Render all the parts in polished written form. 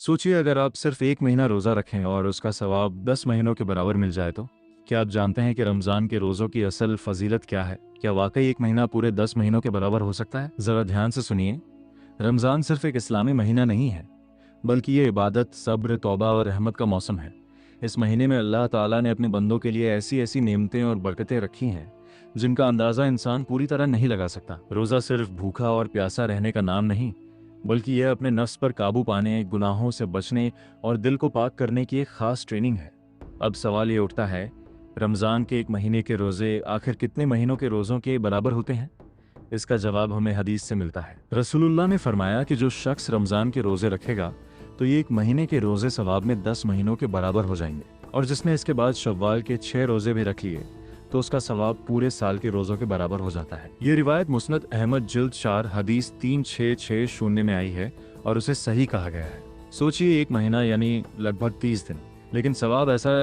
सोचिए अगर आप सिर्फ एक महीना रोज़ा रखें और उसका सवाब 10 महीनों के बराबर मिल जाए तो क्या आप जानते हैं कि रमज़ान के रोज़ों की असल फजीलत क्या है? क्या वाकई एक महीना पूरे 10 महीनों के बराबर हो सकता है? ज़रा ध्यान से सुनिए। रमज़ान सिर्फ एक इस्लामी महीना नहीं है, बल्कि ये इबादत, सब्र, तौबा और रहमत का मौसम है। इस महीने में अल्लाह ताला ने अपने बंदों के लिए ऐसी ऐसी नेमतें और बरकतें रखी हैं जिनका अंदाज़ा इंसान पूरी तरह नहीं लगा सकता। रोज़ा सिर्फ भूखा और प्यासा रहने का नाम नहीं, बल्कि यह अपने नफ्स पर काबू पाने, गुनाहों से बचने और दिल को पाक करने की एक खास ट्रेनिंग है। अब सवाल ये उठता है, रमज़ान के एक महीने के रोज़े आखिर कितने महीनों के रोज़ों के बराबर होते हैं? इसका जवाब हमें हदीस से मिलता है। रसूलुल्लाह ने फरमाया कि जो शख्स रमज़ान के रोज़े रखेगा तो ये एक महीने के रोज़े सवाब में 10 महीनों के बराबर हो जाएंगे, और जिसने इसके बाद शव्वाल के 6 रोज़े भी रख लिए तो उसका सवाब पूरे साल के रोज़ों के बराबर हो जाता है। ये रिवायत मुस्नद अहमद जिल्द 4 हदीस 3660 में आई है और उसे सही कहा गया है। सोचिए, एक महीना यानी लगभग 30 दिन, लेकिन सवाब ऐसा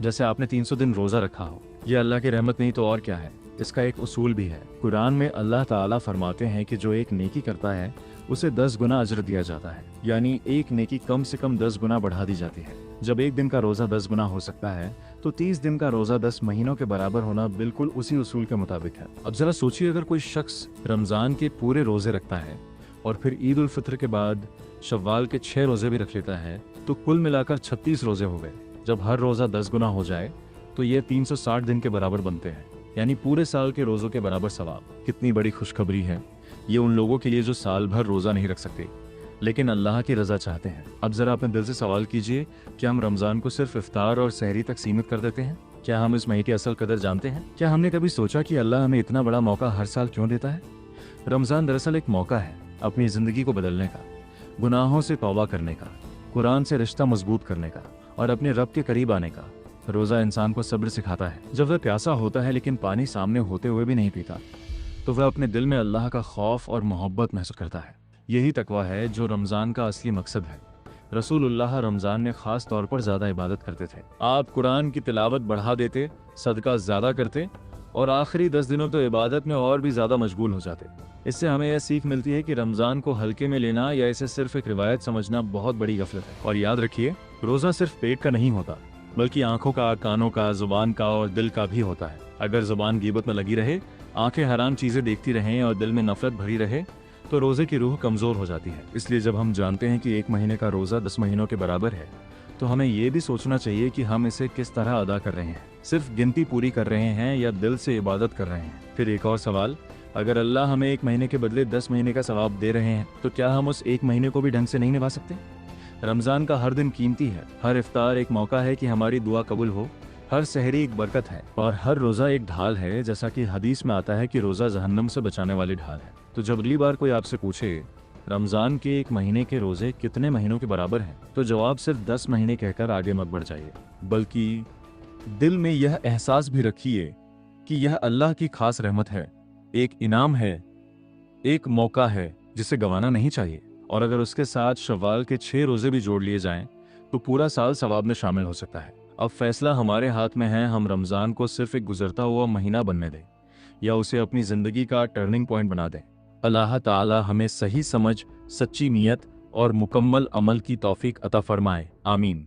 जैसे आपने 300 दिन रोज़ा रखा हो। यह अल्लाह की रहमत नहीं तो और क्या है। इसका एक उसूल भी है। कुरान में अल्लाह ताला फरमाते हैं कि जो एक नेकी करता है उसे 10 गुना अजर दिया जाता है, यानी एक नेकी कम से कम 10 गुना बढ़ा दी जाती है। जब एक दिन का रोज़ा 10 गुना हो सकता है तो 30 दिन का रोज़ा 10 महीनों के बराबर होना बिल्कुल उसी उसूल के मुताबिक है। अब जरा सोचिए, अगर कोई शख्स रमज़ान के पूरे रोज़े रखता है और फिर ईद उल फित्र के बाद शव्वाल के 6 रोज़े भी रख लेता है तो कुल मिलाकर 36 रोज़े हो गए। जब हर रोज़ा 10 गुना हो जाए तो ये 360 दिन के बराबर बनते हैं, यानी पूरे साल के रोज़ों के बराबर सवाब। कितनी बड़ी खुशखबरी है ये उन लोगों के लिए जो साल भर रोज़ा नहीं रख सकते लेकिन अल्लाह की रज़ा चाहते हैं। अब ज़रा अपने दिल से सवाल कीजिए, क्या हम रमज़ान को सिर्फ इफ्तार और सहरी तक सीमित कर देते हैं? क्या हम इस महीने की असल कदर जानते हैं? क्या हमने कभी सोचा कि अल्लाह हमें इतना बड़ा मौका हर साल क्यों देता है? रमज़ान दरअसल एक मौका है अपनी ज़िंदगी को बदलने का, गुनाहों से तौबा करने का, कुरान से रिश्ता मजबूत करने का और अपने रब के करीब आने का। रोज़ा इंसान को सब्र सिखाता है। जब वह प्यासा होता है लेकिन पानी सामने होते हुए भी नहीं पीता तो वह अपने दिल में अल्लाह का खौफ और मोहब्बत महसूस करता है। यही तकवा है जो रमज़ान का असली मकसद है। रसूलुल्लाह रमज़ान में ख़ास तौर पर ज़्यादा इबादत करते थे। आप कुरान की तिलावत बढ़ा देते, सदका ज़्यादा करते और आखिरी 10 दिनों तो इबादत में और भी ज़्यादा मशगूल हो जाते। इससे हमें यह सीख मिलती है कि रमज़ान को हल्के में लेना या इसे सिर्फ एक रिवायत समझना बहुत बड़ी गफलत है। और याद रखिए, रोज़ा सिर्फ पेट का नहीं होता, बल्कि आंखों का, कानों का, जुबान का और दिल का भी होता है। अगर जुबान गीबत में लगी रहे, आंखें हराम चीज़ें देखती रहें और दिल में नफरत भरी रहे तो रोज़े की रूह कमज़ोर हो जाती है। इसलिए जब हम जानते हैं कि एक महीने का रोज़ा 10 महीनों के बराबर है तो hमें ये भी सोचना चाहिए कि हम इसे किस तरह अदा कर रहे हैं। सिर्फ गिनती पूरी कर रहे हैं या दिल से इबादत कर रहे हैं? फिर एक और सवाल, अगर अल्लाह हमें एक महीने के बदले 10 महीने का सवाब दे रहे हैं तो क्या हम उस एक महीने को भी ढंग से नहीं निभा सकते? रमज़ान का हर दिन कीमती है, हर इफ्तार एक मौका है कि हमारी दुआ कबूल हो, हर सहरी एक बरकत है और हर रोज़ा एक ढाल है। जैसा कि हदीस में आता है कि रोज़ा जहन्नम से बचाने वाली ढाल है। तो जब अगली बार कोई आपसे पूछे रमज़ान के एक महीने के रोज़े कितने महीनों के बराबर हैं तो जवाब सिर्फ 10 महीने कहकर आगे मत बढ़ जाइए, बल्कि दिल में यह एहसास भी रखिए कि यह अल्लाह की खास रहमत है, एक इनाम है, एक मौका है जिसे गंवाना नहीं चाहिए। और अगर उसके साथ शव्वाल के 6 रोज़े भी जोड़ लिए जाएं तो पूरा साल सवाब में शामिल हो सकता है। अब फैसला हमारे हाथ में है, हम रमज़ान को सिर्फ एक गुजरता हुआ महीना बनने दें या उसे अपनी ज़िंदगी का टर्निंग पॉइंट बना दें। अल्लाह ताला हमें सही समझ, सच्ची नीयत और मुकम्मल अमल की तौफीक अता फरमाए। आमीन।